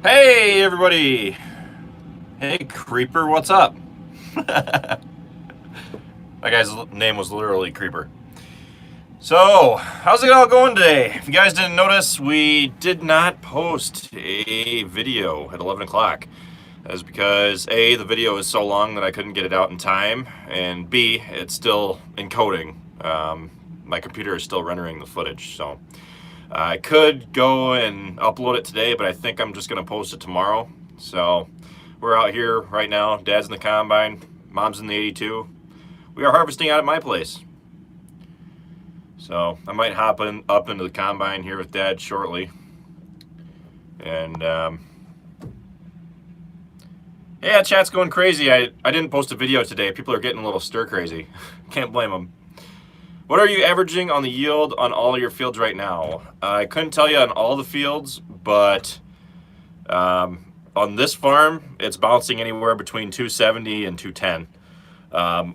Hey, everybody. Hey, Creeper, what's up? My guy's name was literally Creeper. So, how's it all going today? If you guys didn't notice, we did not post a video at 11 o'clock. That's because A, the video is so long that I couldn't get it out in time, and B, it's still encoding. My computer is still rendering the footage, so I could go and upload it today, but I think I'm just going to post it tomorrow. So we're out here right now. Dad's in the combine. Mom's in the 82. We are harvesting out at my place. So I might hop up into the combine here with Dad shortly. And yeah, chat's going crazy. I didn't post a video today. People are getting a little stir crazy. Can't blame them. What are you averaging on the yield on all your fields right now? I couldn't tell you on all the fields, but on this farm, it's bouncing anywhere between 270 and 210.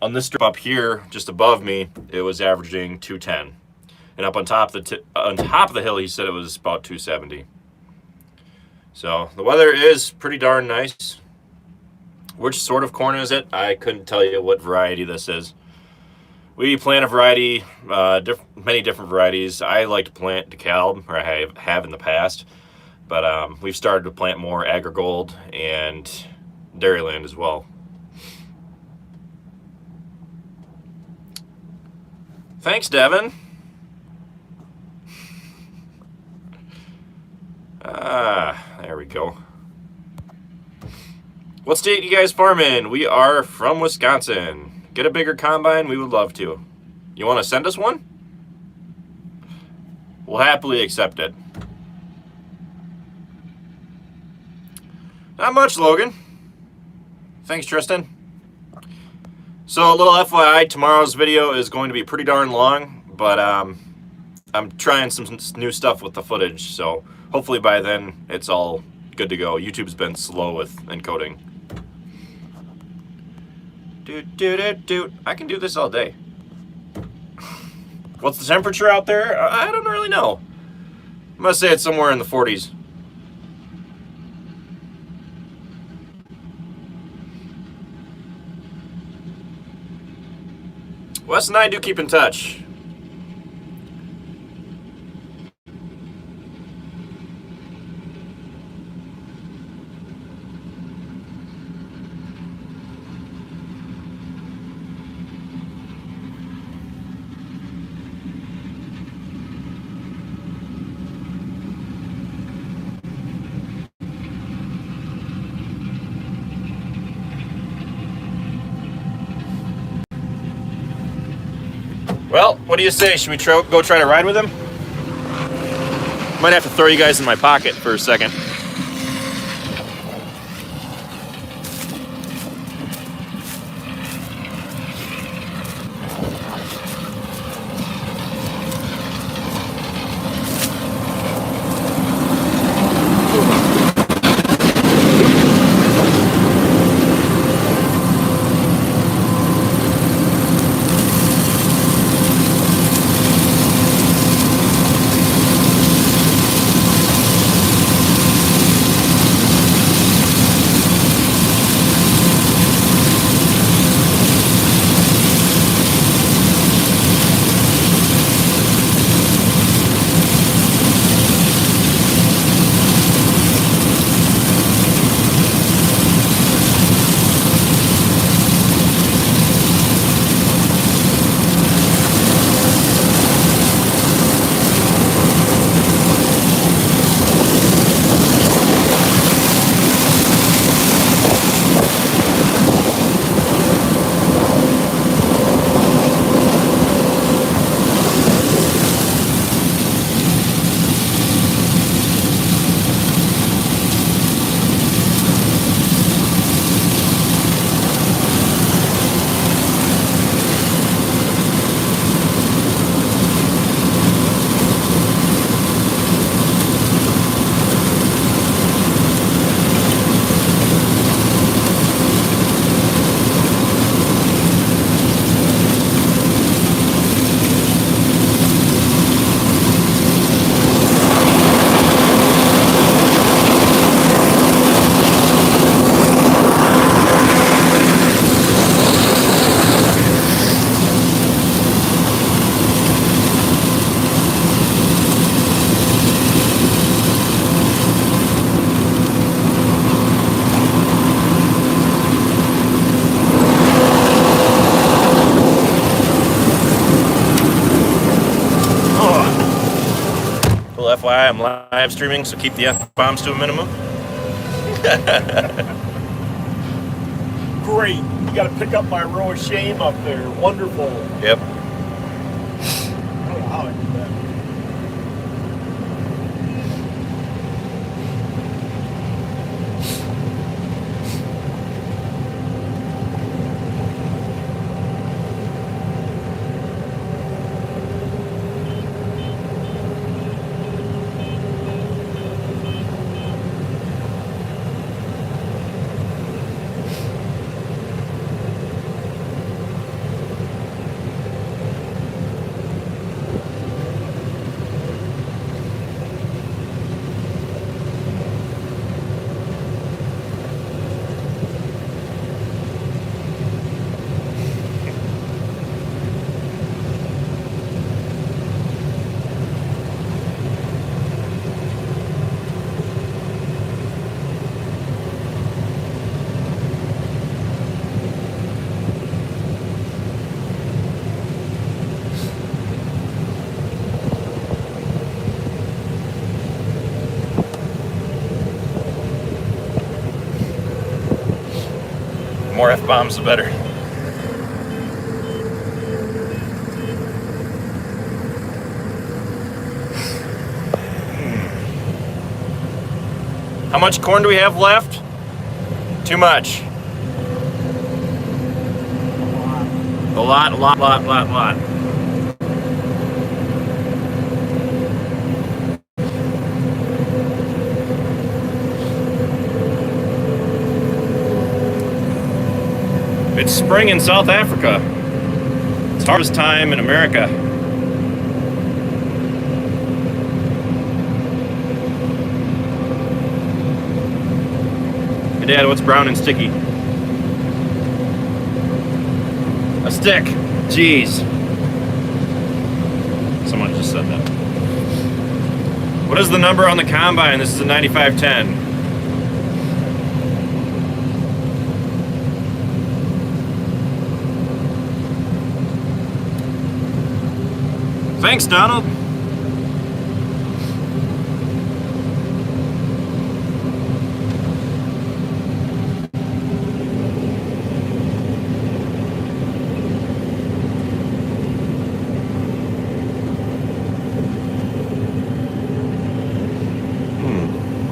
On this strip up here, just above me, it was averaging 210. And up on top of the hill, he said it was about 270. So the weather is pretty darn nice. Which sort of corn is it? I couldn't tell you what variety this is. We plant a variety, many different varieties. I like to plant DeKalb, or I have in the past, but we've started to plant more Agrigold and Dairyland as well. Thanks, Devin. There we go. What state you guys farm in? We are from Wisconsin. Get a bigger combine, we would love to. You want to send us one? We'll happily accept it. Not much, Logan. Thanks, Tristan. So a little FYI, tomorrow's video is going to be pretty darn long, but I'm trying some new stuff with the footage, so hopefully by then it's all good to go. YouTube's been slow with encoding. I can do this all day. What's the temperature out there? I don't really know. I'm gonna say it's somewhere in the 40s. Wes and I do keep in touch. Well, what do you say? Should we go try to ride with him? Might have to throw you guys in my pocket for a second. FYI, I'm live streaming, so keep the F-bombs to a minimum. Great. You got to pick up my row of shame up there. Wonderful. Yep. I don't know how I did that. The more F-bombs, the better. How much corn do we have left? Too much. A lot. It's spring in South Africa. It's harvest time in America. Hey Dad, what's brown and sticky? A stick. Jeez. Someone just said that. What is the number on the combine? This is a 9510. Thanks, Donald.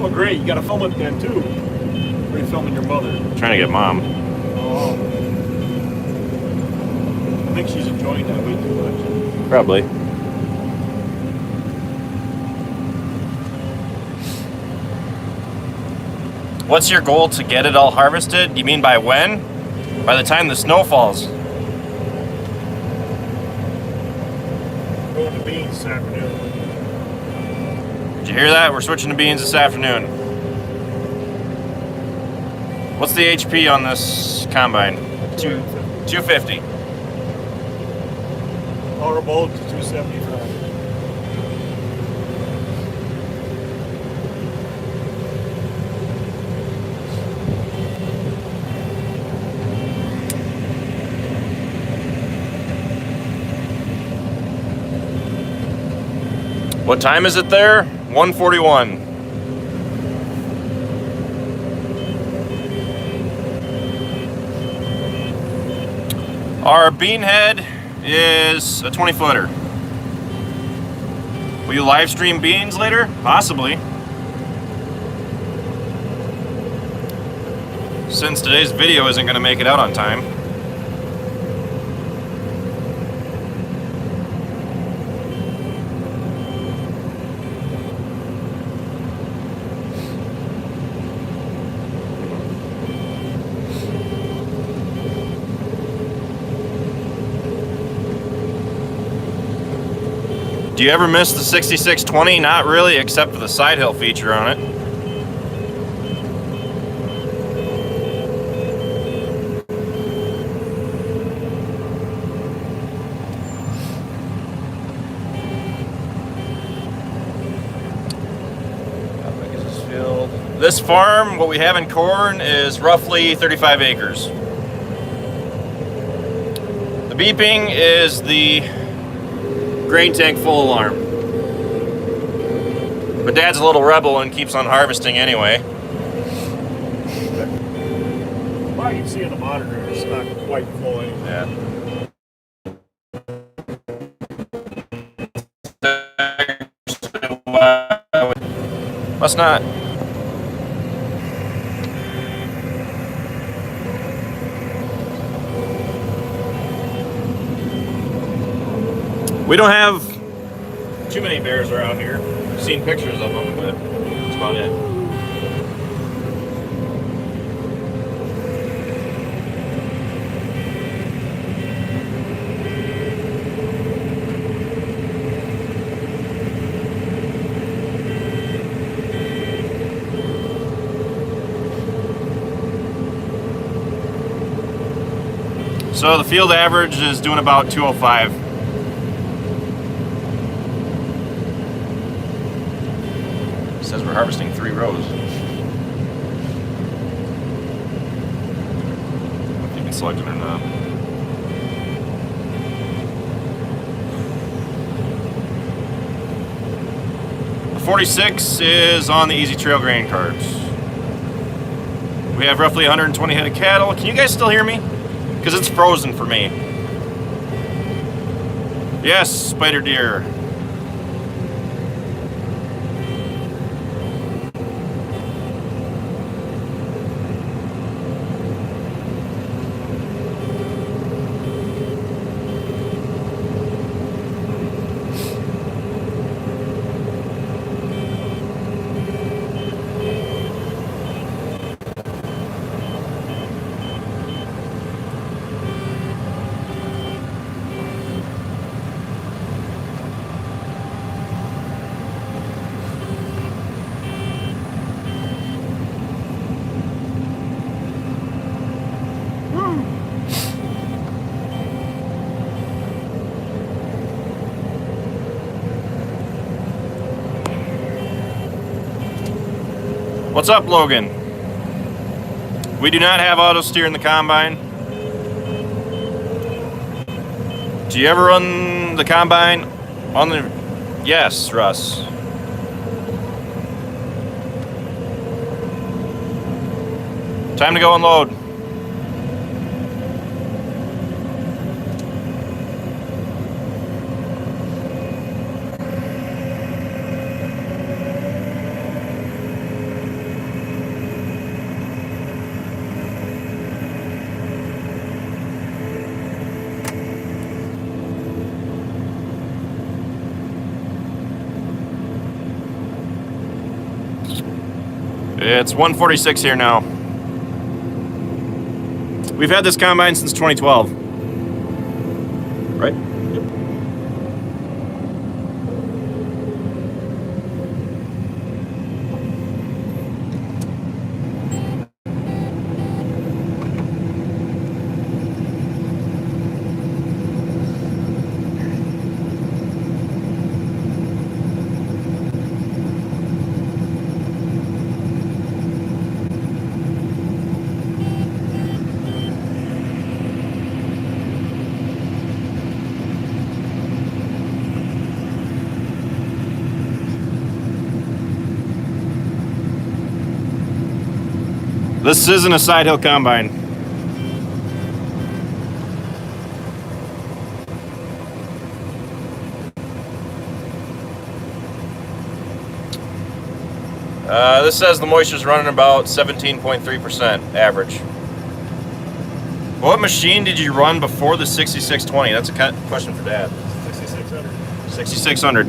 Oh, great. You got to film it then, too. Or are you filming your mother? Trying to get Mom. Oh. I think she's enjoying that way too much. Probably. What's your goal to get it all harvested? You mean by when? By the time the snow falls. Going to beans this afternoon. Did you hear that? We're switching to beans this afternoon. What's the HP on this combine? 250. Power bolt to 275. What time is it there? 1:41. Our bean head is a 20-footer. Will you live stream beans later? Possibly. Since today's video isn't going to make it out on time. Do you ever miss the 6620? Not really, except for the side hill feature on it. How big is this field? This farm, what we have in corn, is roughly 35 acres. The beeping is the grain tank full alarm. But Dad's a little rebel and keeps on harvesting anyway. Well, you can see in the monitor, it's not quite full anymore. Yeah. Must not. We don't have too many bears around here. I've seen pictures of them, but that's about it. So the field average is doing about 205. It says we're harvesting 3 rows. If you can select it or not. The 46 is on the easy trail grain carts. We have roughly 120 head of cattle. Can you guys still hear me? Because it's frozen for me. Yes, spider deer. What's up, Logan? We do not have auto steer in the combine. Do you ever run the combine on the... Yes, Russ. Time to go unload. It's 1:46 here now. We've had this combine since 2012. Right? Yep. This isn't a side hill combine. This says the moisture's running about 17.3% average. What machine did you run before the 6620? That's a question for Dad. 6600. 6600.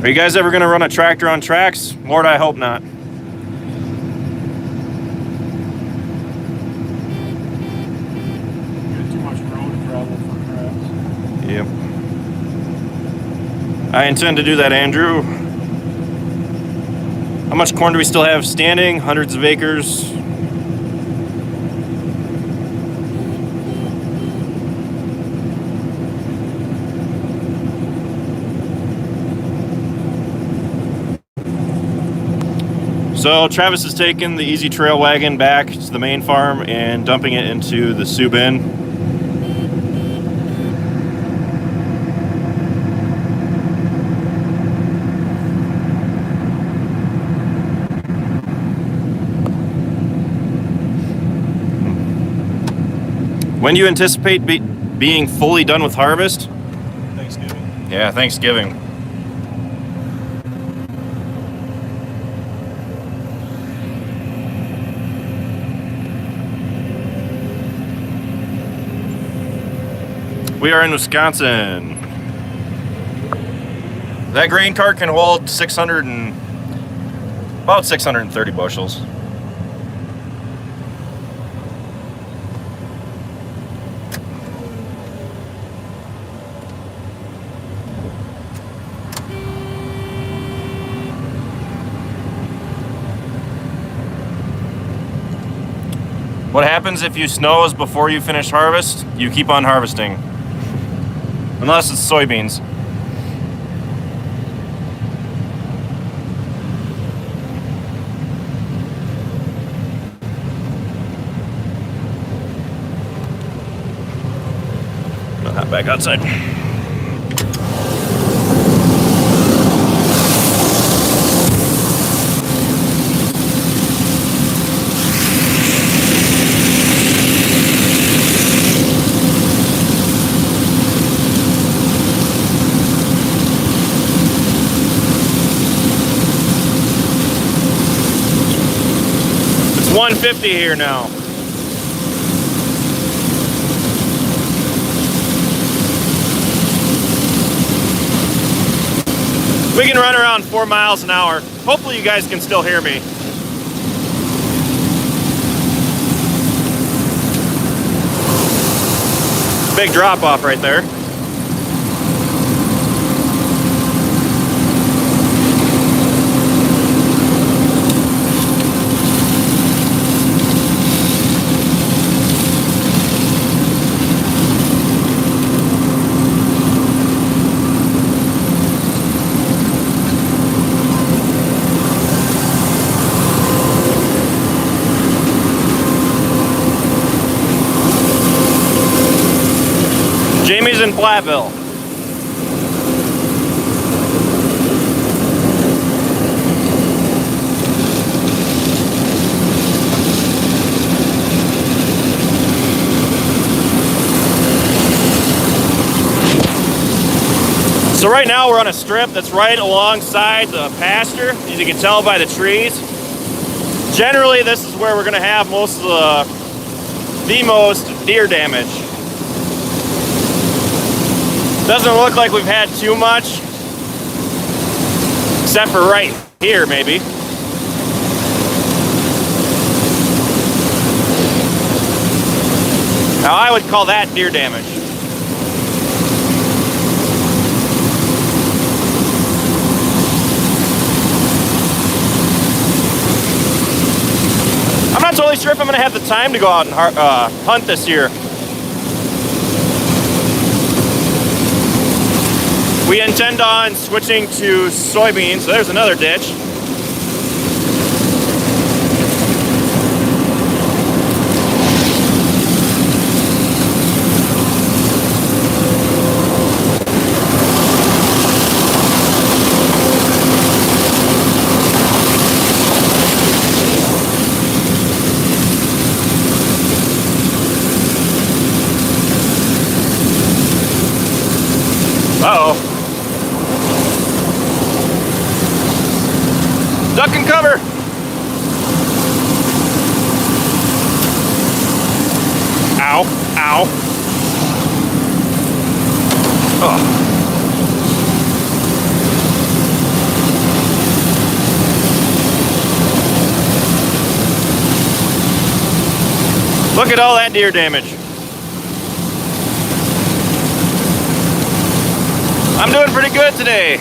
Are you guys ever going to run a tractor on tracks? Lord, I hope not. Too much road travel for crabs. Yep. I intend to do that, Andrew. How much corn do we still have standing? Hundreds of acres. So Travis has taken the Easy Trail wagon back to the main farm and dumping it into the Sioux bin. When do you anticipate being fully done with harvest? Thanksgiving. Yeah, Thanksgiving. We are in Wisconsin. That grain cart can hold about 630 bushels. What happens if you snows before you finish harvest? You keep on harvesting. Unless it's soybeans. I'll hop back outside. It's 150 here now. We can run around 4 miles an hour. Hopefully you guys can still hear me. Big drop off right there. Jamie's in Platteville. So right now we're on a strip that's right alongside the pasture, as you can tell by the trees. Generally, this is where we're going to have most of the most deer damage. Doesn't look like we've had too much, except for right here, maybe. Now, I would call that deer damage. I'm not totally sure if I'm going to have the time to go out and hunt this year. We intend on switching to soybeans. There's another ditch. Uh-oh. Duck and cover. Ow, ow. Oh. Look at all that deer damage. I'm doing pretty good today.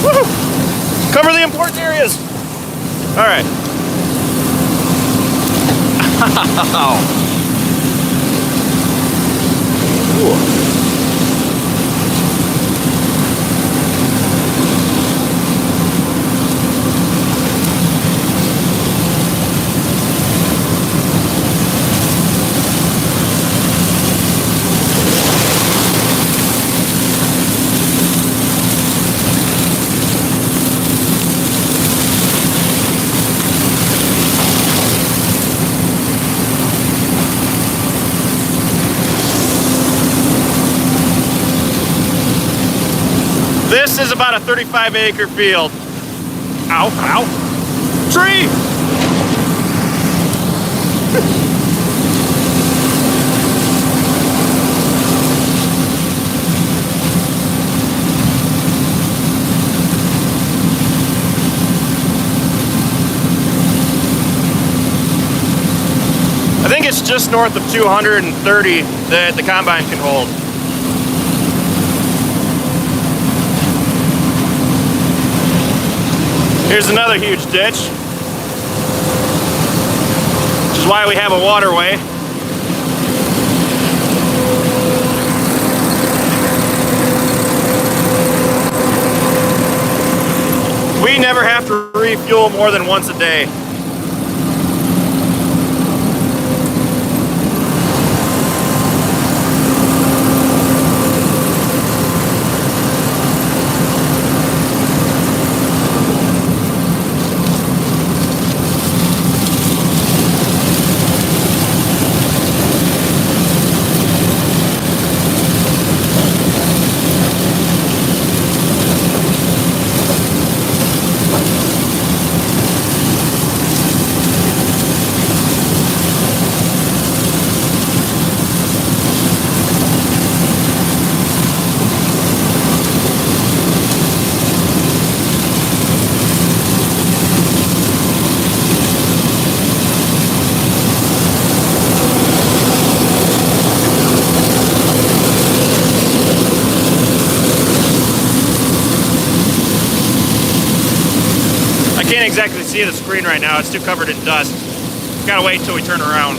Woo-hoo. Cover the important areas. All right. Ooh. This is about a 35-acre field. Ow, ow. Tree! I think it's just north of 230 that the combine can hold. Here's another huge ditch, which is why we have a waterway. We never have to refuel more than once a day. Can't exactly see the screen right now, it's too covered in dust. Gotta wait till we turn around.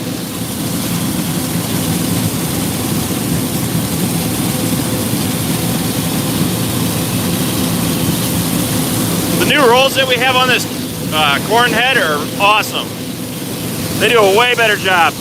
The new rolls that we have on this corn head are awesome. They do a way better job.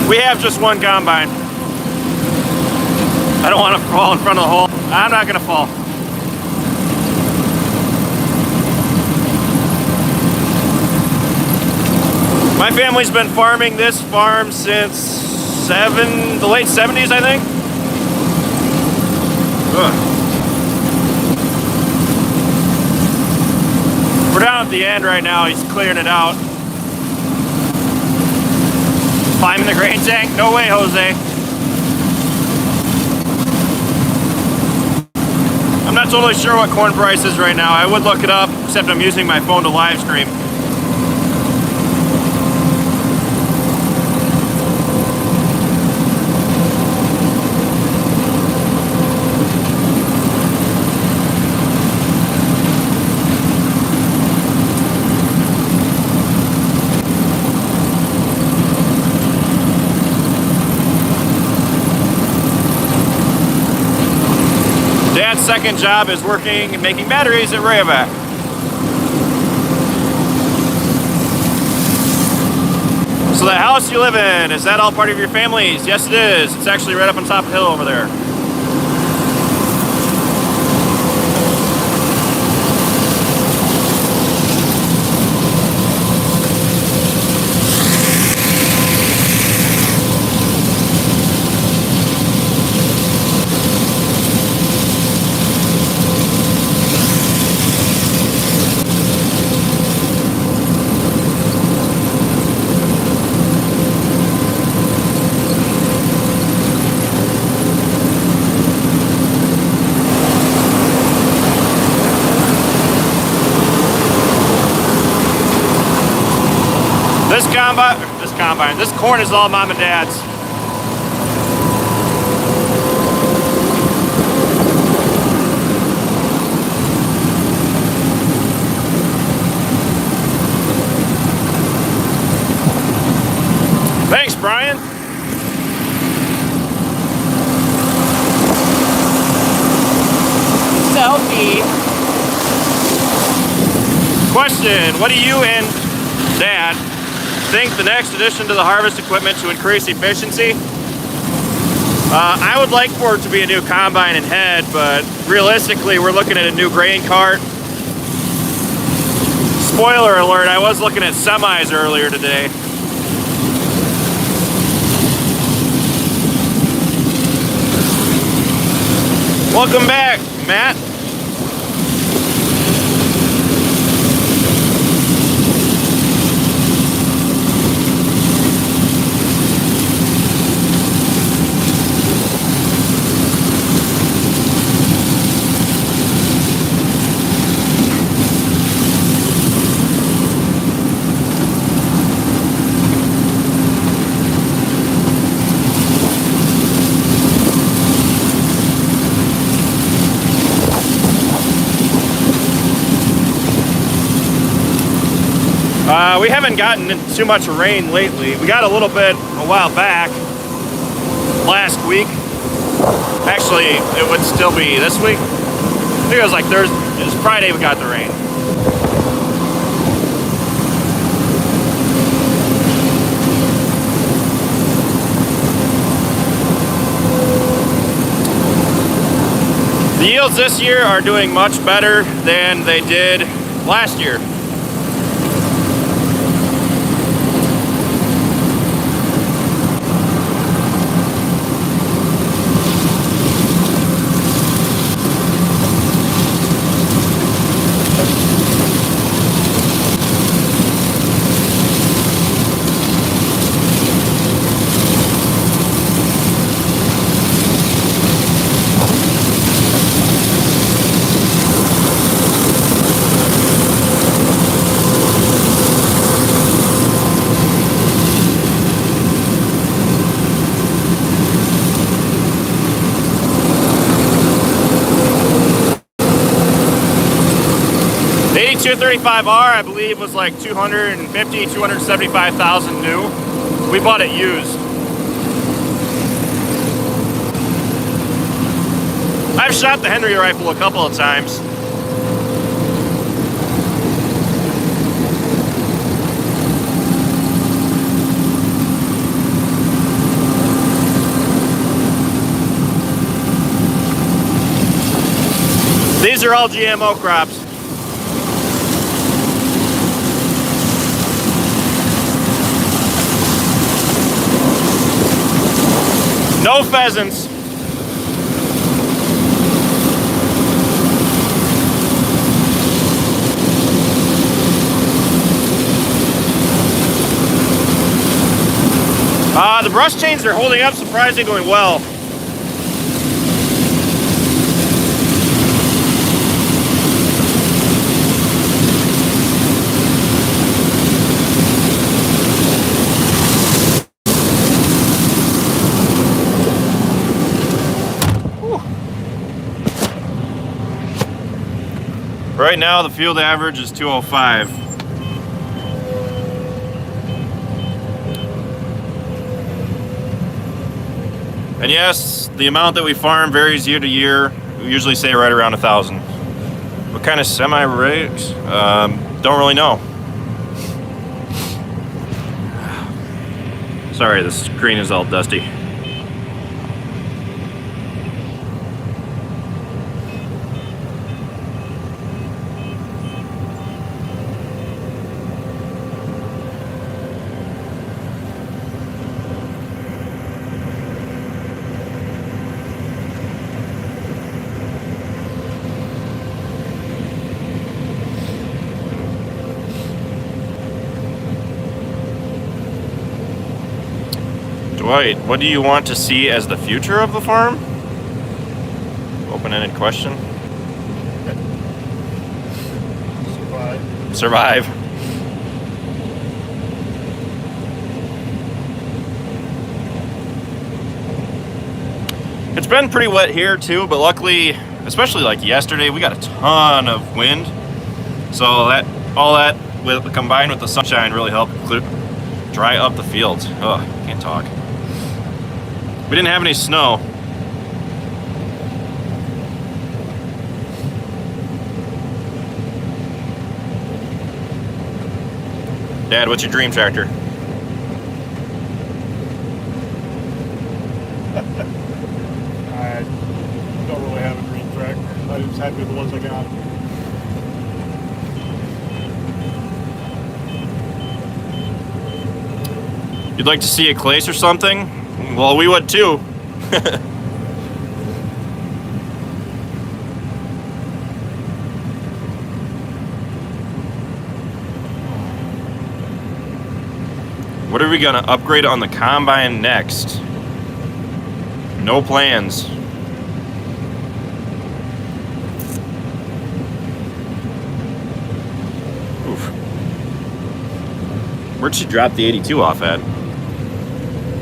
We have just one combine. I don't want to fall in front of the hole. I'm not going to fall. My family's been farming this farm since the late 70s, I think. Ugh. We're down at the end right now. He's clearing it out. Climbing the grain tank? No way, Jose. I'm not totally sure what corn price is right now. I would look it up, except I'm using my phone to live stream. Dad's second job is working and making batteries at Rayovac. So the house you live in, is that all part of your family's? Yes, it is. It's actually right up on top of the hill over there. This corn is all mom and dad's. Question, what do you and Dad think the next addition to the harvest equipment to increase efficiency? I would like for it to be a new combine and head, but realistically we're looking at a new grain cart. Spoiler alert, I was looking at semis earlier today. Welcome back, Matt. We haven't gotten too much rain lately. We got a little bit a while back, last week. Actually, it would still be this week. I think it was like Thursday, it was Friday we got the rain. The yields this year are doing much better than they did last year. The 235R, I believe, was like 275,000 new. We bought it used. I've shot the Henry rifle a couple of times. These are all GMO crops. No pheasants. The brush chains are holding up surprisingly well. Right now the field average is 205. And yes, the amount that we farm varies year to year. We usually say right around 1,000. What kind of semi rigs? Don't really know. Sorry, the screen is all dusty. Dwight, what do you want to see as the future of the farm? Open-ended question. Survive. It's been pretty wet here too, but luckily, especially like yesterday, we got a ton of wind. So all that combined with the sunshine really helped dry up the fields. Oh, can't talk. We didn't have any snow. Dad, what's your dream tractor? I don't really have a dream tractor. I'm just happy with the ones I got. You'd like to see a Clace or something? Well, we would too. What are we gonna upgrade on the combine next? No plans. Oof. Where'd she drop the 82 off at?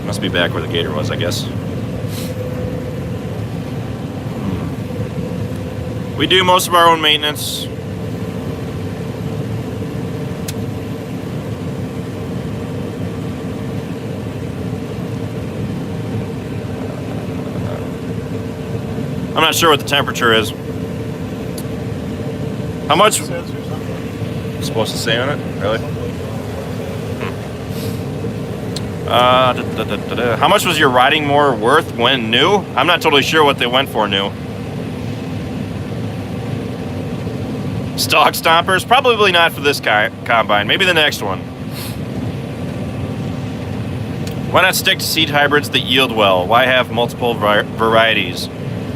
Must be back where the gator was, I guess. We do most of our own maintenance. I'm not sure what the temperature is. How much? It's supposed to say on it? Really? How much was your riding mower worth when new? I'm not totally sure what they went for new. Stock stompers? Probably not for this combine. Maybe the next one. Why not stick to seed hybrids that yield well? Why have multiple varieties?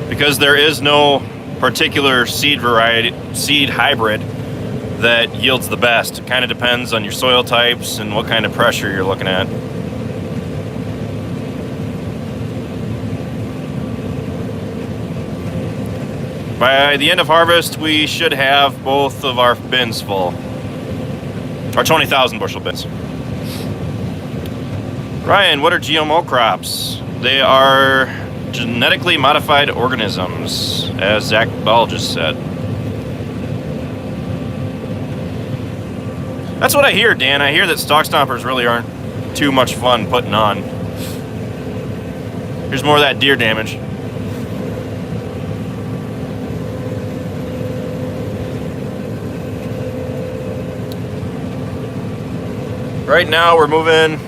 Because there is no particular seed hybrid that yields the best. It kind of depends on your soil types and what kind of pressure you're looking at. By the end of harvest, we should have both of our bins full. Our 20,000 bushel bins. Ryan, what are GMO crops? They are genetically modified organisms, as Zach Ball just said. That's what I hear, Dan. I hear that stock stompers really aren't too much fun putting on. Here's more of that deer damage. Right now we're moving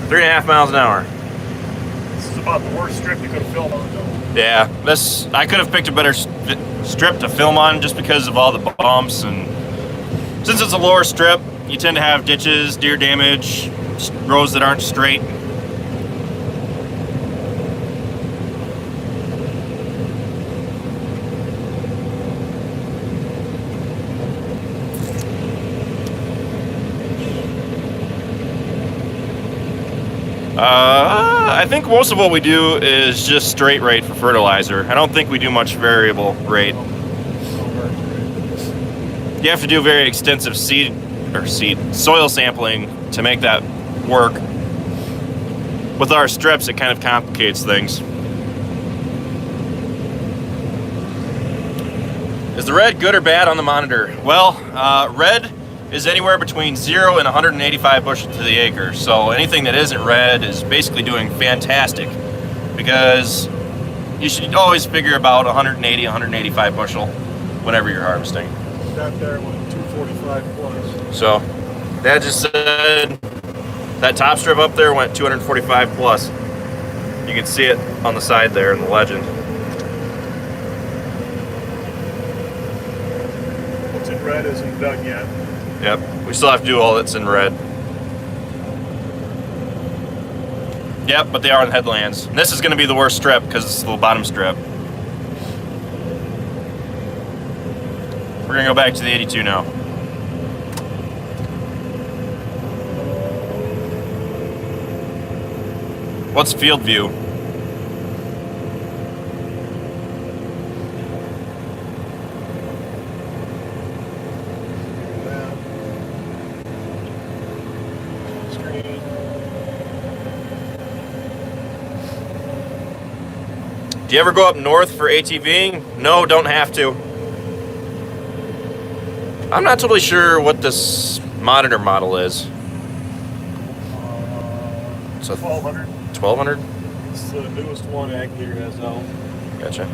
3.5 miles an hour. This is about the worst strip you could have filmed on, though. Yeah, I could have picked a better strip to film on just because of all the bumps, and since it's a lower strip, you tend to have ditches, deer damage, roads that aren't straight. I think most of what we do is just straight rate for fertilizer. I don't think we do much variable rate. You have to do very extensive soil sampling to make that work. With our strips, it kind of complicates things. Is the red good or bad on the monitor? Well, red is anywhere between 0 and 185 bushels to the acre. So anything that isn't red is basically doing fantastic, because you should always figure about 180, 185 bushel whenever you're harvesting. That there went 245 plus. So Dad just said that top strip up there went 245 plus. You can see it on the side there in the legend. What's in red isn't done yet. Yep, we still have to do all that's in red. Yep, but they are on the headlands. And this is going to be the worst strip because it's the bottom strip. We're going to go back to the 82 now. What's field view? Do you ever go up north for ATVing? No, don't have to. I'm not totally sure what this monitor model is. It's a 1200. 1200? It's the newest one Ag Gear has now. Gotcha.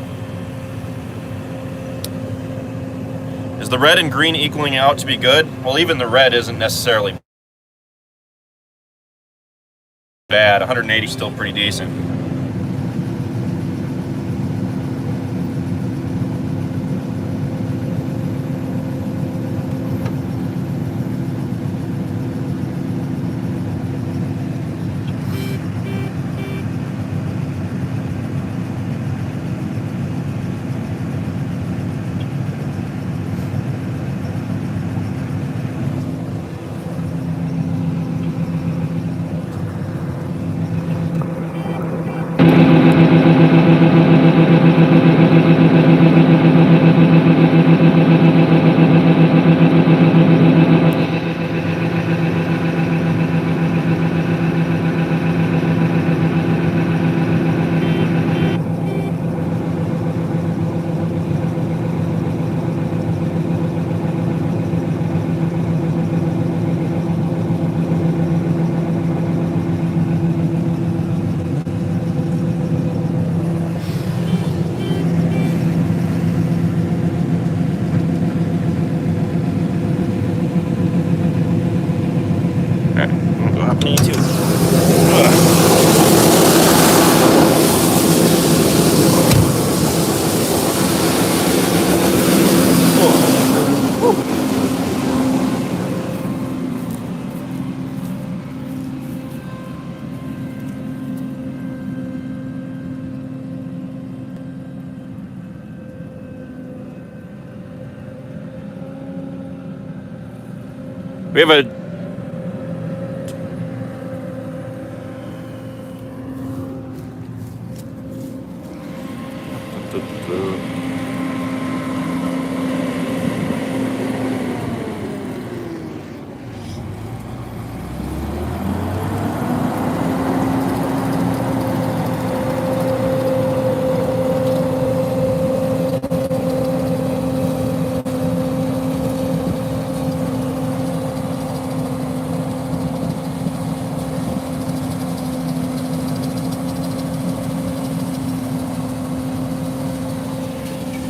Is the red and green equaling out to be good? Well, even the red isn't necessarily bad. 180 still pretty decent. We have a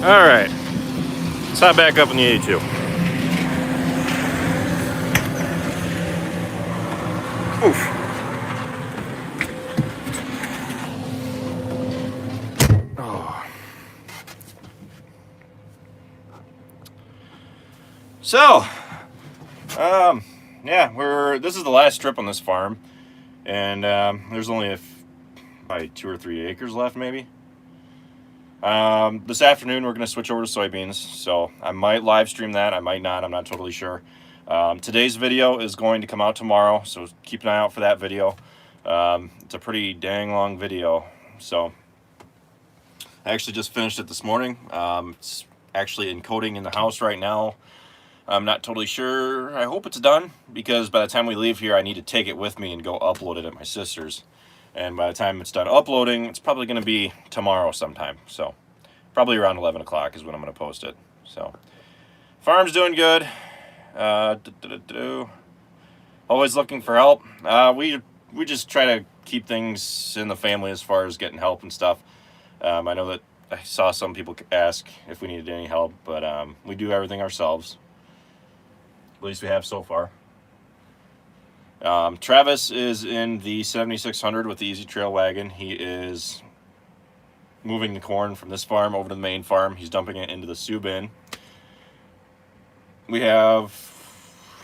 all right. Let's hop back up in the 82. Oof. Oh. So, yeah, this is the last strip on this farm, and there's only probably 2 or 3 acres left, maybe. This afternoon we're going to switch over to soybeans, so I might live stream that, I might not, I'm not totally sure. Today's video is going to come out tomorrow, so keep an eye out for that video. It's a pretty dang long video, so I actually just finished it this morning. It's actually encoding in the house right now. I'm not totally sure. I hope it's done, because by the time we leave here I need to take it with me and go upload it at my sister's. And by the time it's done uploading, it's probably going to be tomorrow sometime. So probably around 11 o'clock is when I'm going to post it. So farm's doing good. Always looking for help. We just try to keep things in the family as far as getting help and stuff. I know that I saw some people ask if we needed any help, but we do everything ourselves. At least we have so far. Travis is in the 7600 with the Easy Trail wagon. He is moving the corn from this farm over to the main farm. He's dumping it into the Sioux bin. We have,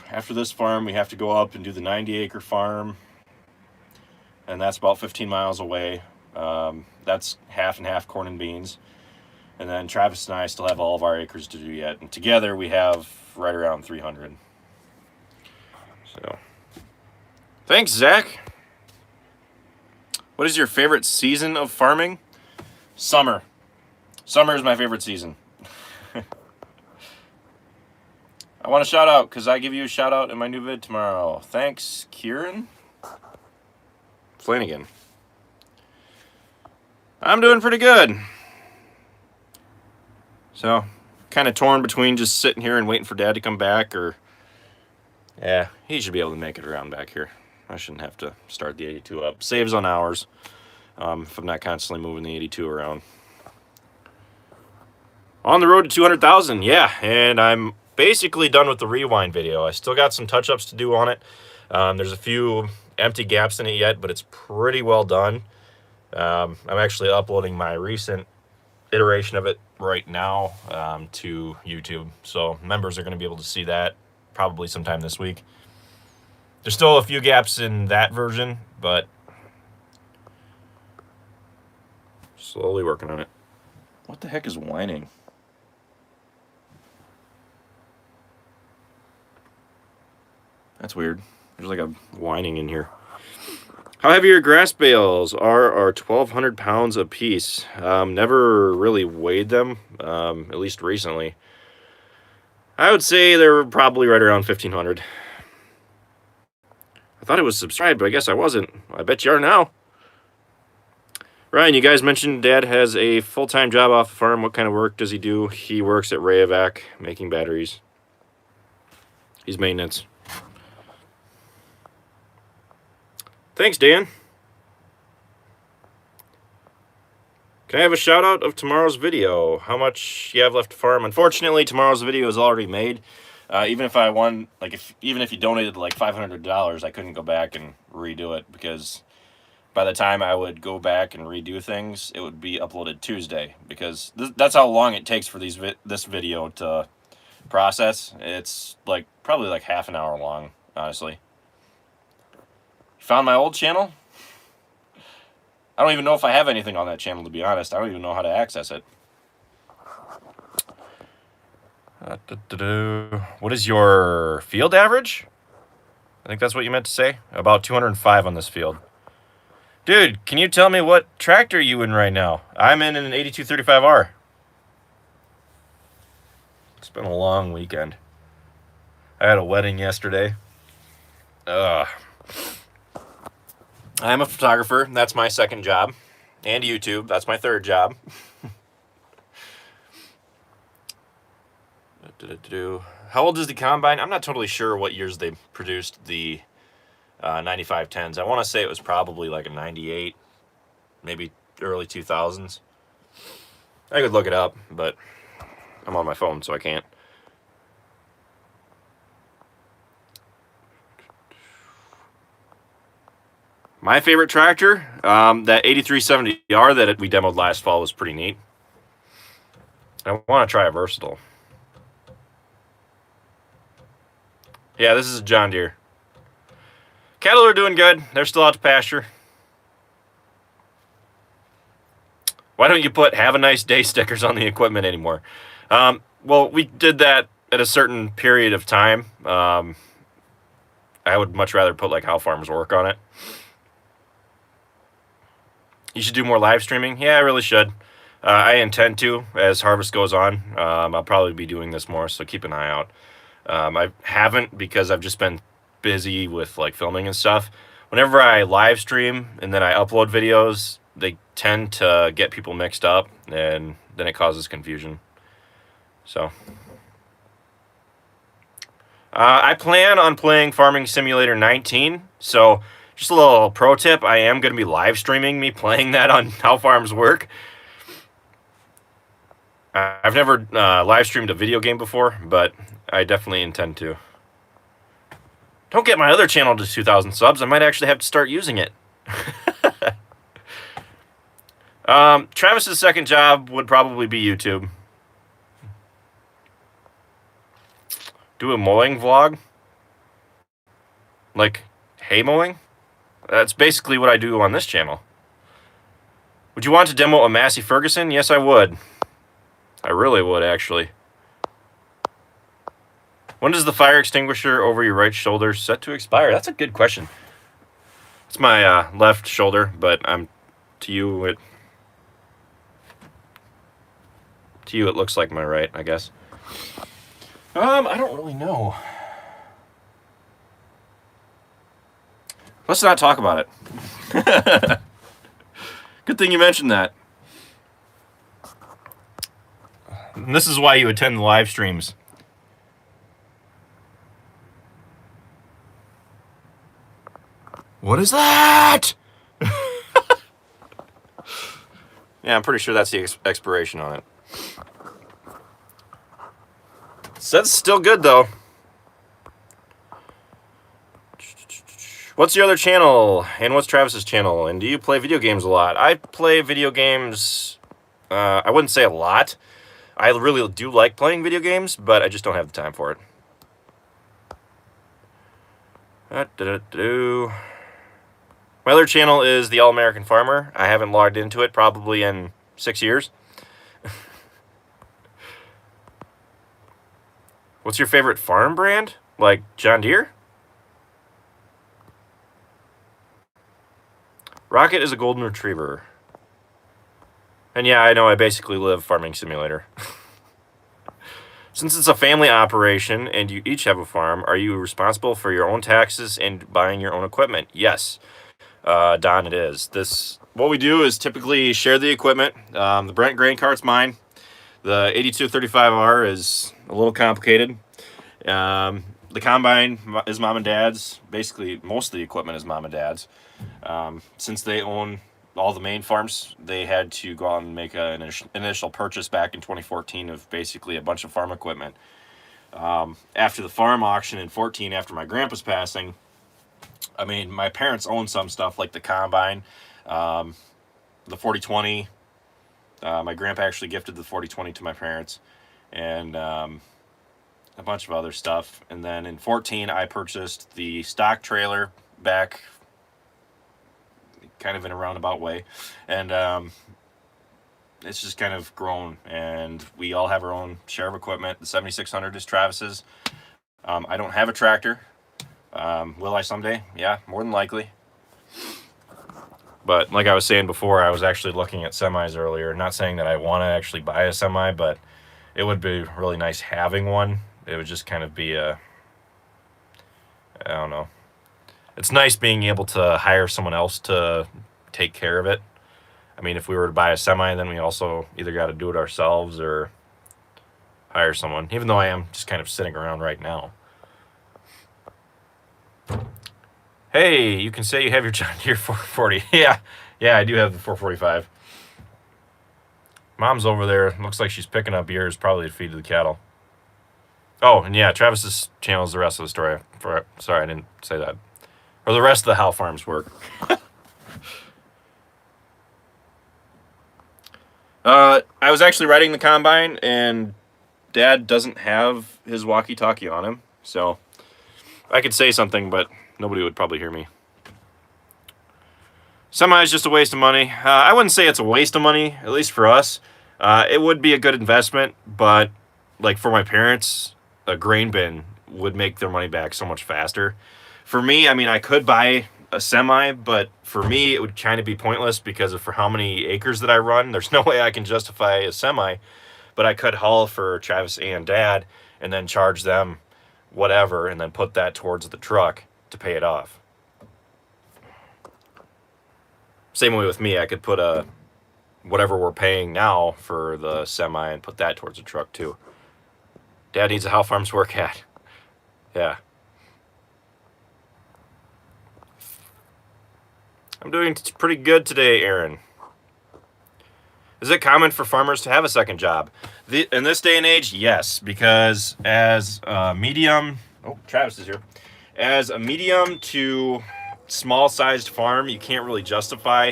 after this farm, we have to go up and do the 90-acre farm, and that's about 15 miles away. That's half and half corn and beans. And then Travis and I still have all of our acres to do yet, and together we have right around 300. So, thanks, Zach. What is your favorite season of farming? Summer. Summer is my favorite season. I want a shout out because I give you a shout out in my new vid tomorrow. Thanks, Kieran Flanagan. I'm doing pretty good. So, kind of torn between just sitting here and waiting for Dad to come back, or yeah, he should be able to make it around back here. I shouldn't have to start the 82 up. Saves on hours if I'm not constantly moving the 82 around. On the road to 200,000, yeah, and I'm basically done with the rewind video. I still got some touch-ups to do on it. There's a few empty gaps in it yet, but it's pretty well done. I'm actually uploading my recent iteration of it right now to YouTube, so members are going to be able to see that probably sometime this week. There's still a few gaps in that version, but slowly working on it. What the heck is whining? That's weird. There's like a whining in here. How heavy your grass bales are 1,200 pounds a piece. Never really weighed them, at least recently. I would say they're probably right around 1,500. I thought it was subscribed, but I guess I wasn't. I bet you are now. Ryan, you guys mentioned Dad has a full-time job off the farm. What kind of work does he do? He works at Rayovac, making batteries. He's maintenance. Thanks, Dan. Can I have a shout out of tomorrow's video? How much you have left to farm? Unfortunately, tomorrow's video is already made. Even if I won, like even if you donated like $500, I couldn't go back and redo it, because by the time I would go back and redo things, it would be uploaded Tuesday, because that's how long it takes for this video to process. It's like probably like half an hour long, honestly. Found my old channel? I don't even know if I have anything on that channel, to be honest. I don't even know how to access it. What is your field average? I think that's what you meant to say. About 205 on this field. Dude, can you tell me what tractor are you in right now? I'm in an 8235R. It's been a long weekend. I had a wedding yesterday. I'm a photographer. That's my second job. And YouTube. That's my third job. How old is the combine? I'm not totally sure what years they produced the 9510s. I want to say it was probably like a 98, maybe early 2000s. I could look it up, but I'm on my phone, so I can't. My favorite tractor, that 8370R that we demoed last fall, was pretty neat. I want to try a Versatile. Yeah, this is a John Deere. Cattle are doing good. They're still out to pasture. Why don't you put "Have a nice day" stickers on the equipment anymore? Well, we did that at a certain period of time. I would much rather put like "How farms work" on it. You should do more live streaming. Yeah, I really should. I intend to as harvest goes on. I'll probably be doing this more, so keep an eye out. I haven't, because I've just been busy with like filming and stuff. Whenever I live stream and then I upload videos, they tend to get people mixed up, and then it causes confusion. So I plan on playing Farming Simulator 19. So just a little pro tip, I am going to be live streaming me playing that on How Farms Work. I've never live streamed a video game before, but I definitely intend to. Don't get my other channel to 2,000 subs. I might actually have to start using it. Travis's second job would probably be YouTube. Do a mowing vlog? Like hay mowing? That's basically what I do on this channel. Would you want to demo a Massey Ferguson? Yes, I would. I really would, actually. When does the fire extinguisher over your right shoulder set to expire? That's a good question. It's my left shoulder, but to you it looks like my right, I guess. I don't really know. Let's not talk about it. Good thing you mentioned that. And this is why you attend the live streams. What is that? Yeah, I'm pretty sure that's the expiration on it. Says still good, though. What's your other channel? And what's Travis's channel? And do you play video games a lot? I play video games, I wouldn't say a lot. I really do like playing video games, but I just don't have the time for it. My other channel is the All-American Farmer. I haven't logged into it probably in 6 years. What's your favorite farm brand? Like John Deere? Rocket is a golden retriever. And yeah, I know I basically live Farming Simulator. Since it's a family operation and you each have a farm, are you responsible for your own taxes and buying your own equipment? Yes, Don, it is. What we do is typically share the equipment. The Brent grain cart's mine. The 8235R is a little complicated. The combine is mom and dad's. Basically, most of the equipment is mom and dad's. Since they own all the main farms, they had to go out and make an initial purchase back in 2014 of basically a bunch of farm equipment. After the farm auction in 14, after my grandpa's passing, I mean, my parents owned some stuff like the combine, the 4020. My grandpa actually gifted the 4020 to my parents, and a bunch of other stuff. And then in 14, I purchased the stock trailer back kind of in a roundabout way, and it's just kind of grown, and we all have our own share of equipment. The 7600 is Travis's. I don't have a tractor. Will I someday? Yeah, more than likely. But like I was saying before, I was actually looking at semis earlier. Not saying that I want to actually buy a semi, but it would be really nice having one. It would just kind of be I don't know. It's nice being able to hire someone else to take care of it. I mean, if we were to buy a semi, then we also either got to do it ourselves or hire someone, even though I am just kind of sitting around right now. Hey, you can say you have your John Deere 440. Yeah, I do have the 445. Mom's over there. Looks like she's picking up ears, probably to feed to the cattle. Oh, and yeah, Travis's channel is the rest of the story. Sorry, I didn't say that. Or the rest of the how farms work. I was actually riding the combine, and Dad doesn't have his walkie-talkie on him, so I could say something, but nobody would probably hear me. Semi is just a waste of money. I wouldn't say it's a waste of money, at least for us. It would be a good investment, but like for my parents, a grain bin would make their money back so much faster. For me, I mean, I could buy a semi, but for me, it would kind of be pointless because for how many acres that I run, there's no way I can justify a semi, but I could haul for Travis and Dad and then charge them whatever and then put that towards the truck to pay it off. Same way with me, I could put whatever we're paying now for the semi and put that towards the truck too. Dad needs a how farms work at. Yeah. I'm doing pretty good today, Aaron. Is it common for farmers to have a second job? In this day and age, yes, because as a medium... Oh, Travis is here. As a medium to small-sized farm, you can't really justify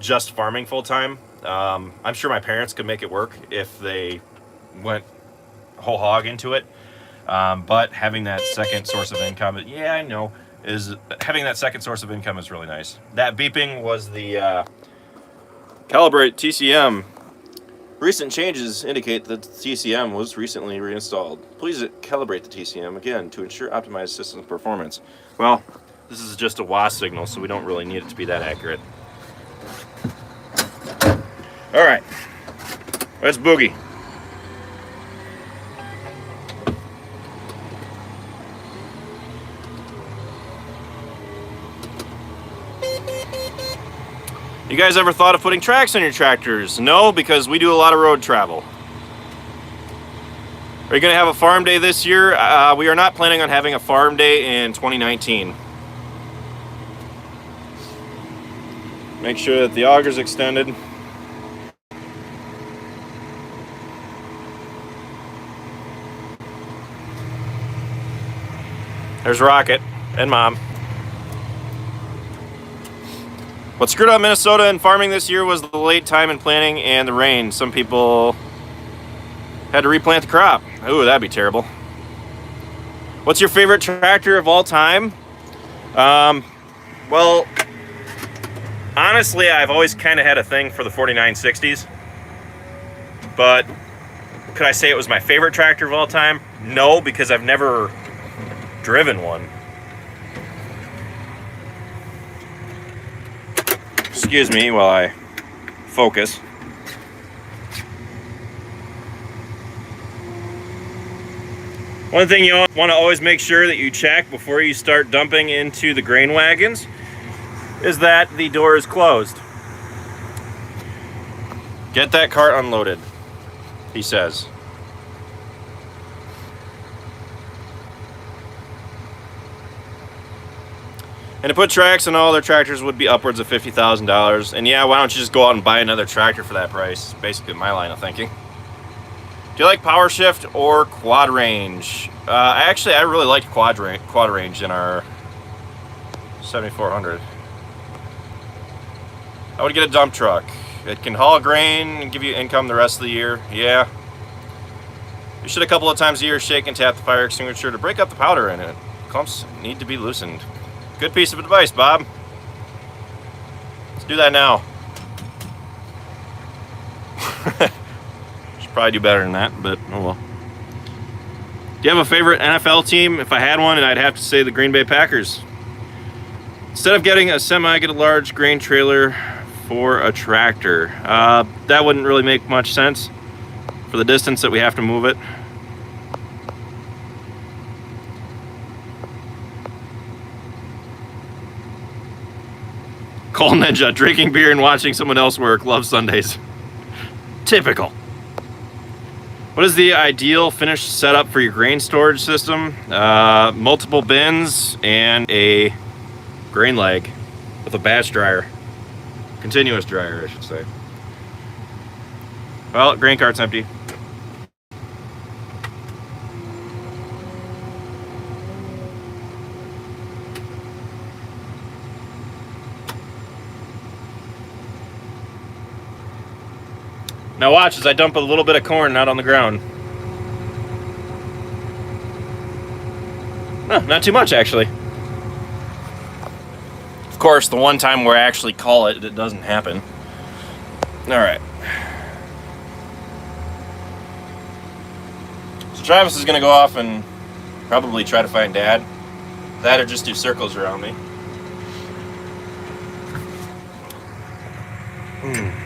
just farming full-time. I'm sure my parents could make it work if they went whole hog into it. But having that second source of income, yeah, I know, having that second source of income is really nice. That beeping was the Calibrate TCM. Recent changes indicate that the TCM was recently reinstalled. Please calibrate the TCM again to ensure optimized system performance. Well, this is just a WAS signal, so we don't really need it to be that accurate. All right, let's boogie. You guys ever thought of putting tracks on your tractors? No, because we do a lot of road travel. Are you going to have a farm day this year? We are not planning on having a farm day in 2019. Make sure that the auger's extended. There's Rocket and Mom. What screwed up Minnesota in farming this year was the late time in planting and the rain. Some people had to replant the crop. Ooh, that'd be terrible. What's your favorite tractor of all time? Well, honestly, I've always kind of had a thing for the 4960s. But could I say it was my favorite tractor of all time? No, because I've never driven one. Excuse me while I focus. One thing you want to always make sure that you check before you start dumping into the grain wagons is that the door is closed. Get that cart unloaded, he says. And to put tracks on all their tractors would be upwards of $50,000. And yeah, why don't you just go out and buy another tractor for that price? Basically my line of thinking. Do you like power shift or quad range? Actually, I really liked quad range in our 7400. I would get a dump truck. It can haul grain and give you income the rest of the year. Yeah. You should a couple of times a year shake and tap the fire extinguisher to break up the powder in it. Clumps need to be loosened. Good piece of advice, Bob. Let's do that now. Should probably do better than that, but oh well. Do you have a favorite NFL team? If I had one, I'd have to say the Green Bay Packers. Instead of getting a semi, get a large grain trailer for a tractor. That wouldn't really make much sense for the distance that we have to move it. Call Ninja, drinking beer and watching someone else work. Love Sundays. Typical. What is the ideal finished setup for your grain storage system? Multiple bins and a grain leg with a batch dryer. Continuous dryer, I should say. Well, grain cart's empty. Now watch as I dump a little bit of corn out on the ground. No, not too much actually. Of course, the one time where I actually call it, it doesn't happen. Alright. So Travis is going to go off and probably try to find Dad. That or just do circles around me.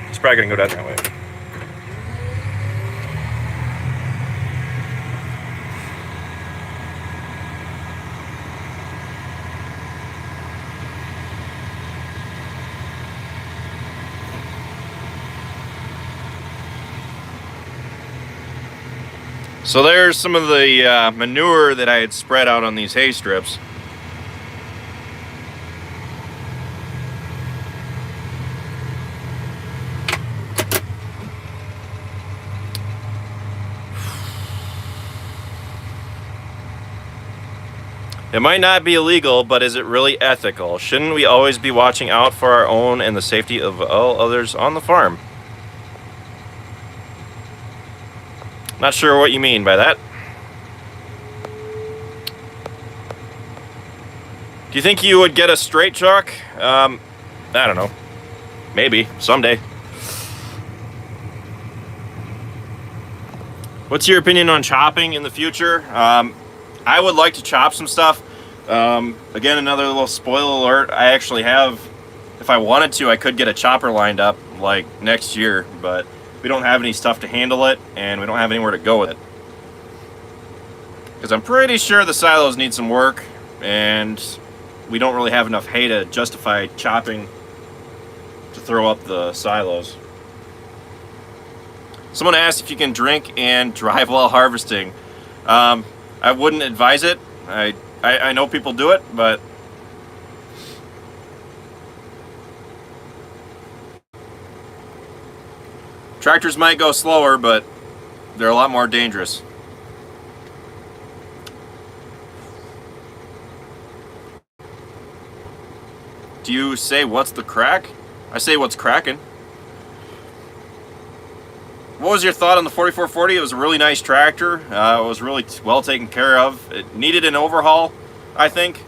He's probably going to go down that way. So there's some of the manure that I had spread out on these hay strips. It might not be illegal, but is it really ethical? Shouldn't we always be watching out for our own and the safety of all others on the farm? Not sure what you mean by that. Do you think you would get a straight truck? I don't know. Maybe, someday. What's your opinion on chopping in the future? I would like to chop some stuff. Again, another little spoiler alert. I actually have, if I wanted to, I could get a chopper lined up like next year, but we don't have any stuff to handle it, and we don't have anywhere to go with it. Because I'm pretty sure the silos need some work, and we don't really have enough hay to justify chopping to throw up the silos. Someone asked if you can drink and drive while harvesting. I wouldn't advise it. I know people do it, but tractors might go slower, but they're a lot more dangerous. Do you say, what's the crack? I say what's cracking. What was your thought on the 4440? It was a really nice tractor. It was really well taken care of. It needed an overhaul, I think,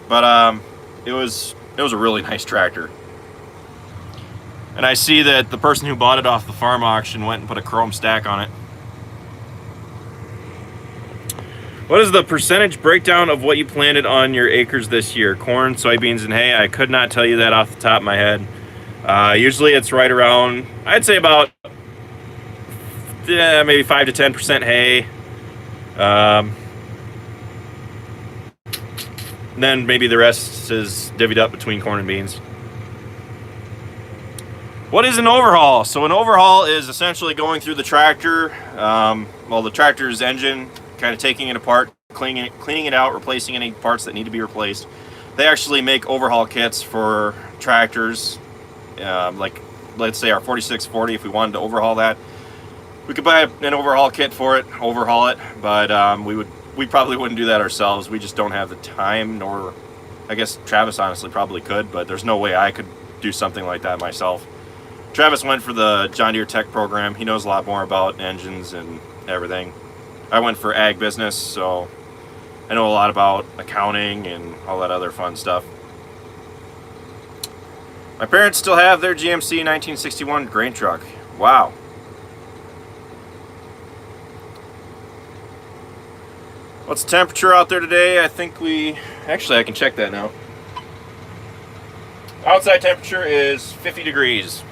but it was a really nice tractor. And I see that the person who bought it off the farm auction went and put a chrome stack on it. What is the percentage breakdown of what you planted on your acres this year? Corn, soybeans, and hay? I could not tell you that off the top of my head. Usually it's right around, I'd say about maybe 5 to 10% hay. Then maybe the rest is divvied up between corn and beans. What is an overhaul? So an overhaul is essentially going through the tractor, well, the tractor's engine, kind of taking it apart, cleaning it out, replacing any parts that need to be replaced. They actually make overhaul kits for tractors, like let's say our 4640. If we wanted to overhaul that, we could buy an overhaul kit for it, overhaul it, but we probably wouldn't do that ourselves. We just don't have the time, nor I guess Travis honestly probably could, but there's no way I could do something like that myself. Travis went for the John Deere Tech program. He knows a lot more about engines and everything. I went for ag business, so I know a lot about accounting and all that other fun stuff. My parents still have their GMC 1961 grain truck. Wow. What's the temperature out there today? I think actually I can check that now. Outside temperature is 50 degrees.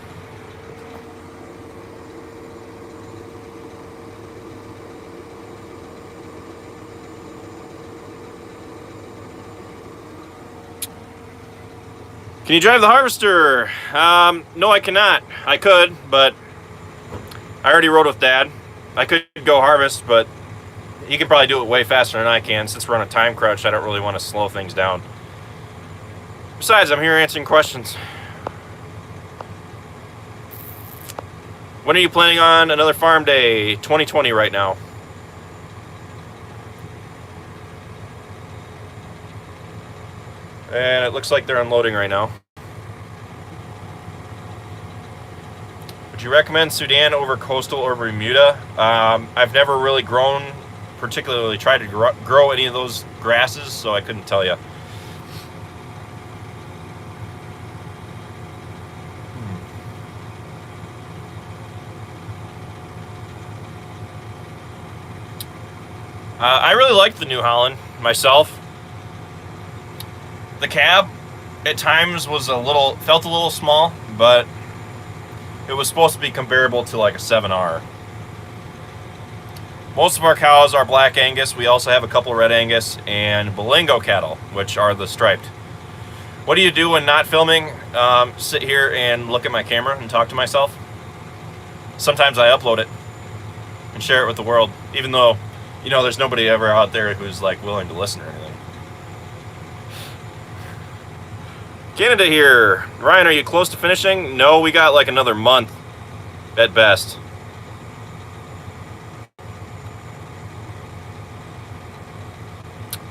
Can you drive the harvester? No, I cannot. I could, but I already rode with Dad. I could go harvest, but he can probably do it way faster than I can. Since we're on a time crunch, I don't really want to slow things down. Besides, I'm here answering questions. When are you planning on another farm day? 2020 right now. And it looks like they're unloading right now. Would you recommend Sudan over coastal or Bermuda? I've never really particularly tried to grow any of those grasses, so I couldn't tell you. I really liked the New Holland myself. The cab at times felt a little small, but it was supposed to be comparable to like a 7R. Most of our cows are black Angus. We also have a couple red Angus and Bolingo cattle, which are the striped. What do you do when not filming? Sit here and look at my camera and talk to myself. Sometimes I upload it and share it with the world, even though, you know, there's nobody ever out there who's like willing to listen or anything. Canada here. Ryan, are you close to finishing? No, we got like another month at best.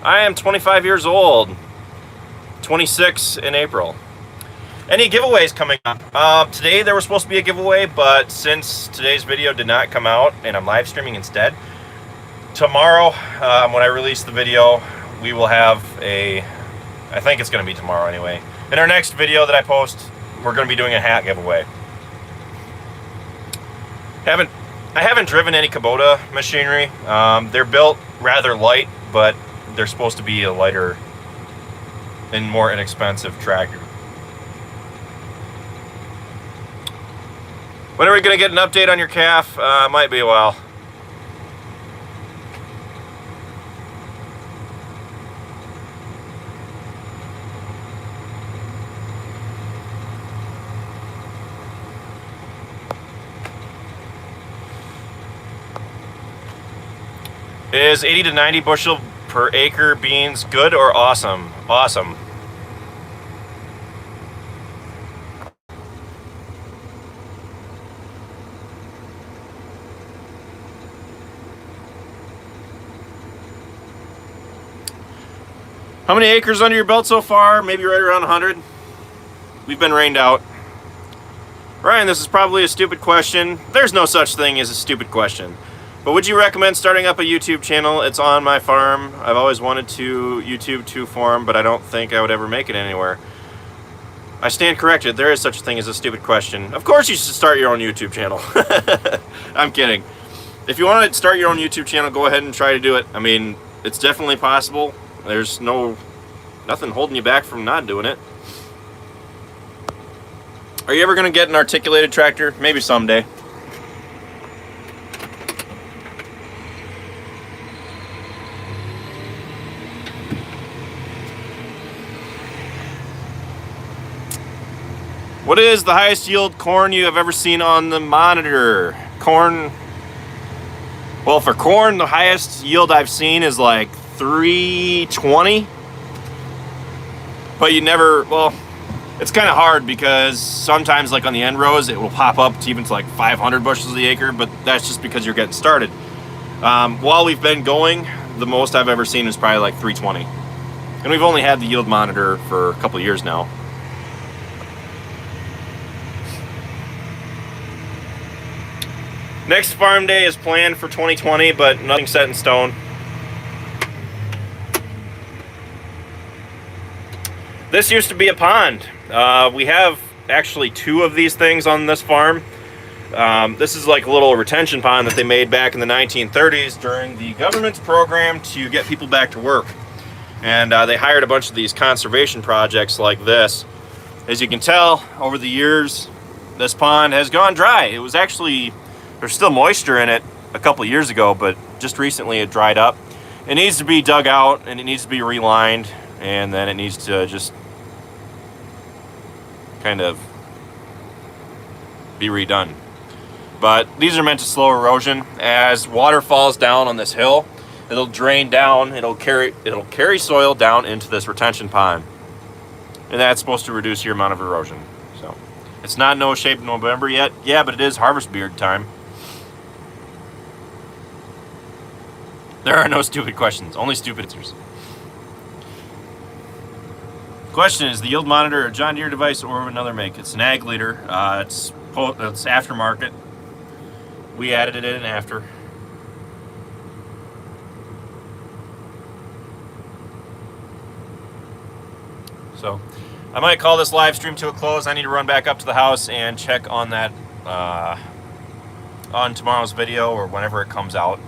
I am 25 years old. 26 in April. Any giveaways coming up? Today there was supposed to be a giveaway, but since today's video did not come out and I'm live streaming instead, tomorrow when I release the video, we will have I think it's going to be tomorrow anyway. In our next video that I post, we're going to be doing a hat giveaway. I haven't driven any Kubota machinery. They're built rather light, but they're supposed to be a lighter and more inexpensive tractor. When are we going to get an update on your calf? Might be a while. Is 80 to 90 bushel per acre beans good or awesome? Awesome. How many acres under your belt so far? Maybe right around 100. We've been rained out. Ryan, this is probably a stupid question. There's no such thing as a stupid question. But would you recommend starting up a YouTube channel? It's on my farm. I've always wanted to YouTube to farm, but I don't think I would ever make it anywhere. I stand corrected. There is such a thing as a stupid question. Of course you should start your own YouTube channel. I'm kidding. If you want to start your own YouTube channel, go ahead and try to do it. I mean, it's definitely possible. There's nothing holding you back from not doing it. Are you ever going to get an articulated tractor? Maybe someday. What is the highest yield corn you have ever seen on the monitor? Corn. Well, for corn, the highest yield I've seen is like 320. But you never, well, it's kind of hard because sometimes like on the end rows, it will pop up to even to like 500 bushels the acre, but that's just because you're getting started. While we've been going, the most I've ever seen is probably like 320. And we've only had the yield monitor for a couple of years now. Next farm day is planned for 2020, but nothing set in stone. This used to be a pond. We have actually 2 of these things on this farm. This is like a little retention pond that they made back in the 1930s during the government's program to get people back to work. And they hired a bunch of these conservation projects like this. As you can tell, over the years, this pond has gone dry. It was actually, there's still moisture in it a couple years ago, but just recently it dried up. It needs to be dug out and it needs to be relined, and then it needs to just kind of be redone. But these are meant to slow erosion. As water falls down on this hill, it'll drain down, it'll carry soil down into this retention pond. And that's supposed to reduce your amount of erosion. So it's not no shape November yet. Yeah, but it is harvest beard time. There are no stupid questions, only stupid answers. Question: is the yield monitor a John Deere device or another make? It's an ag leader. It's aftermarket. We added it in after. So I might call this live stream to a close. I need to run back up to the house and check on that on tomorrow's video or whenever it comes out.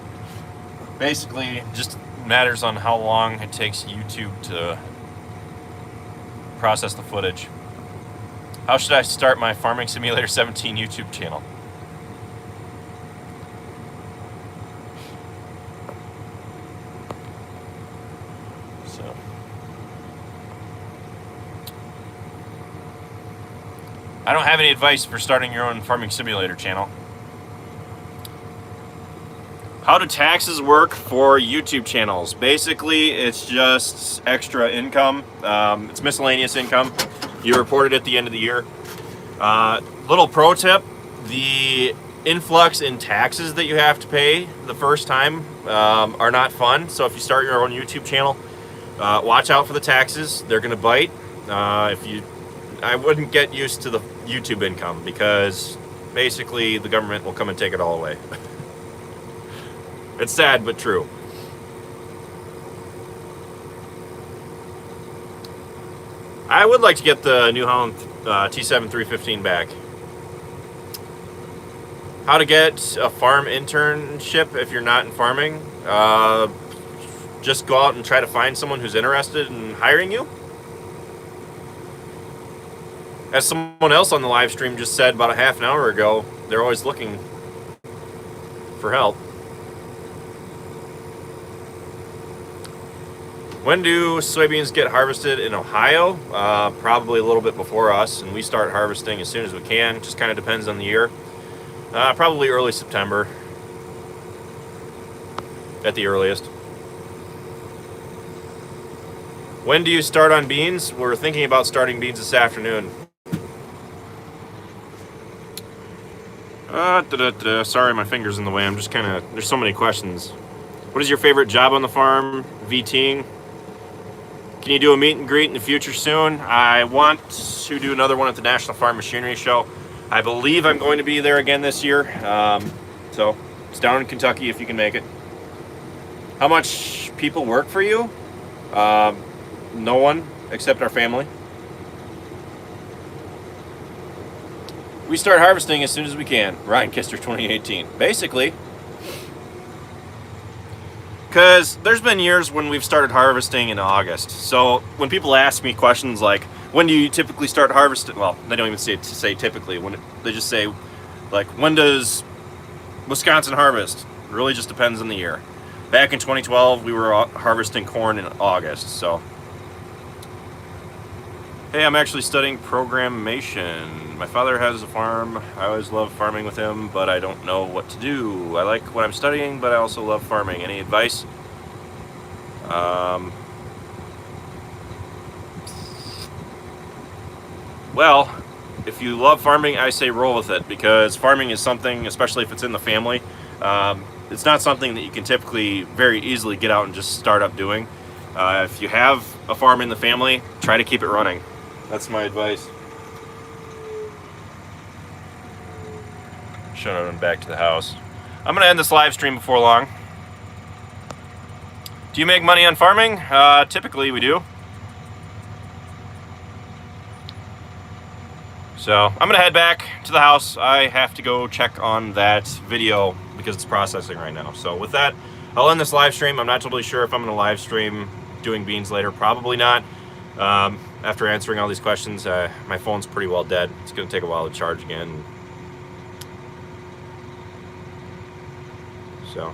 Basically, it just matters on how long it takes YouTube to process the footage. How should I start my Farming Simulator 17 YouTube channel? So I don't have any advice for starting your own Farming Simulator channel. How do taxes work for YouTube channels? Basically, it's just extra income. It's miscellaneous income. You report it at the end of the year. Little pro tip, the influx in taxes that you have to pay the first time are not fun. So if you start your own YouTube channel, watch out for the taxes. They're gonna bite. I wouldn't get used to the YouTube income because basically the government will come and take it all away. It's sad, but true. I would like to get the New Holland T7 315 back. How to get a farm internship if you're not in farming? Just go out and try to find someone who's interested in hiring you. As someone else on the live stream just said about a half an hour ago, they're always looking for help. When do soybeans get harvested in Ohio? Probably a little bit before us, and we start harvesting as soon as we can. Just kind of depends on the year. Probably early September at the earliest. When do you start on beans? We're thinking about starting beans this afternoon. Sorry, my finger's in the way. I'm just kind of, there's so many questions. What is your favorite job on the farm? VTing. Can you do a meet and greet in the future soon? I want to do another one at the National Farm Machinery Show. I believe I'm going to be there again this year. So it's down in Kentucky if you can make it. How much people work for you? No one except our family. We start harvesting as soon as we can. Ryan Kuster 2018. Basically, because there's been years when we've started harvesting in August. So when people ask me questions like, when do you typically start harvesting? Well, they don't even say typically. They just say, like, when does Wisconsin harvest? It really just depends on the year. Back in 2012, we were harvesting corn in August. So, hey, I'm actually studying programmation. My father has a farm. I always love farming with him, but I don't know what to do. I like what I'm studying, but I also love farming. Any advice? Well, if you love farming, I say roll with it, because farming is something, especially if it's in the family, it's not something that you can typically very easily get out and just start up doing. If you have a farm in the family, try to keep it running. That's my advice. Showing them back to the house. I'm going to end this live stream before long. Do you make money on farming? Typically we do. So I'm going to head back to the house. I have to go check on that video because it's processing right now. So with that, I'll end this live stream. I'm not totally sure if I'm going to live stream doing beans later. Probably not. After answering all these questions, my phone's pretty well dead. It's going to take a while to charge again. So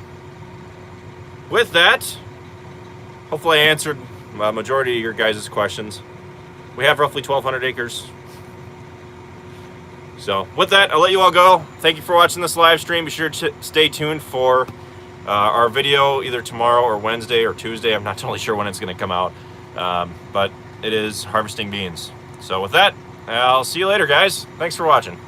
with that, hopefully I answered a majority of your guys' questions. We have roughly 1,200 acres. So with that, I'll let you all go. Thank you for watching this live stream. Be sure to stay tuned for our video either tomorrow or Wednesday or Tuesday. I'm not totally sure when it's going to come out, but it is harvesting beans. So with that, I'll see you later, guys. Thanks for watching.